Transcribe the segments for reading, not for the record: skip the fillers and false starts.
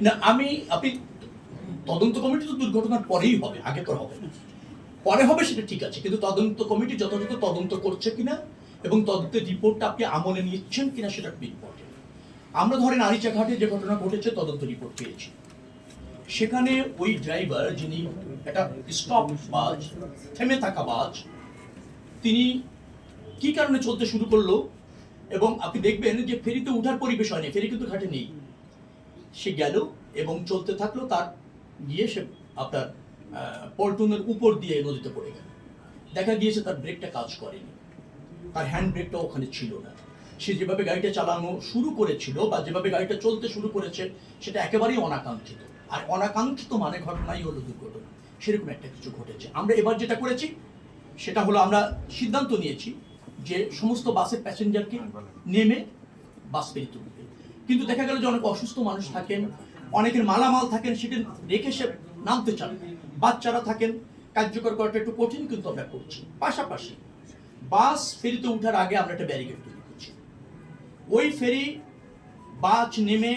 না আপনি তদন্ত কমিটি তো দুর্ঘটনার পরেই হবে, আগে তো হবে না। পরে হবে সেটা ঠিক আছে, কিন্তু তদন্ত কমিটি যথাযথ তদন্ত করছে কিনা এবং তদন্তের রিপোর্টটা আপনি আমলে নিচ্ছেন কিনা সেটা ইম্পর্টেন্ট। আমরা ধরেন আরিচাঘাটে যে ঘটনা ঘটেছে তদন্ত রিপোর্ট পেয়েছি, সেখানে ওই ড্রাইভার যিনি একটা স্টপ বাস, থেমে থাকা বাস, তিনি কি কারণে চলতে শুরু করলো, এবং আপনি দেখবেন যে ফেরিতে উঠার পরিবেশ হয়নি, ফেরি কিন্তু ঘাটে নেই, সে গেল এবং চলতে থাকলো, তার গিয়ে সে আপনার পল্টনের উপর দিয়ে নদীতে পড়ে গেল। দেখা গিয়েছে তার ব্রেকটা কাজ করেনি, তার হ্যান্ড ব্রেকটা ওখানে ছিল না। সে যেভাবে গাড়িটা চালানো শুরু করেছিল বা যেভাবে গাড়িটা চলতে শুরু করেছে সেটা একেবারেই অনাকাঙ্ক্ষিত, আর অনাকাঙ্ক্ষিত মানে ঘটনাই হলো দুর্ঘটনা। সেরকম একটা কিছু ঘটেছে। আমরা এবার যেটা করেছি সেটা হলো আমরা সিদ্ধান্ত নিয়েছি যে সমস্ত বাসের প্যাসেঞ্জারকে নেমে বাস পেরিয়ে তুলবে, কিন্তু দেখা গেল যে অনেক অসুস্থ মানুষ থাকেন, অনেকের মালামাল থাকেন, সেটা রেখে সে নামতে চান, বাচ্চারা থাকেন, কার্যকর করাটা একটু কঠিন, কিন্তু আমরা করছি। পাশাপাশি বাস ফেরিতে ওঠার আগে আমরা একটা ব্যারিকেড তৈরি করছি। ওই ফেরি বাস নেমে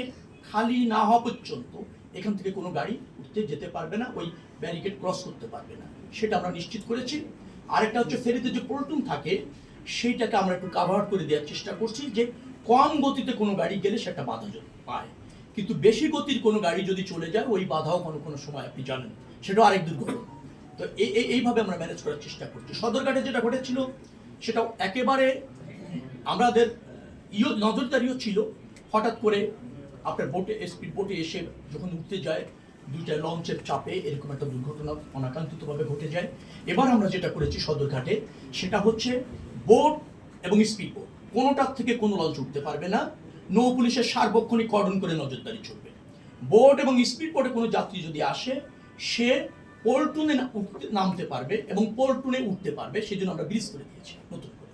খালি না হওয়া পর্যন্ত এখান থেকে কোনো গাড়ি উঠতে যেতে পারবে না, ওই ব্যারিকেড ক্রস করতে পারবে না, সেটা আমরা নিশ্চিত করেছি। আরেকটা হচ্ছে ফেরিতে যে পল্টন থাকে সেইটাকে আমরা একটু কাভার করে দেওয়ার চেষ্টা করছি, যে কম গতিতে কোনো গাড়ি গেলে সেটা বাধা পায়, কিন্তু বেশি গতির কোনো গাড়ি যদি চলে যায় ওই বাধাও কোনো কোনো সময় আপনি জানেন সেটাও আরেক দুর্ঘটনা। তো এইভাবে আমরা ম্যানেজ করার চেষ্টা করছি। সদরঘাটে যেটা ঘটেছিল সেটা একেবারে আমাদের নজরদারিও ছিল। হঠাৎ করে আপনার বোটে, স্পিড বোটে এসে যখন উঠতে যায় দুইটা লঞ্চের চাপে এরকম একটা দুর্ঘটনা অনাকাঙ্ক্ষিতভাবে ঘটে যায়। এবার আমরা যেটা করেছি সদরঘাটে সেটা হচ্ছে বোট এবং স্পিড বোট কোনোটার থেকে কোনো লঞ্চ উঠতে পারবে না, নৌ পুলিশের সার্বক্ষণিক কর্ডন করে নজরদারি চলবে। বোট এবং স্পিড বোটে কোনো যাত্রী যদি আসে সে পল্টনে নামতে পারবে এবং পল্টনে উঠতে পারবে, সেই জন্য আমরা ব্রিজ করে দিয়েছি নতুন করে।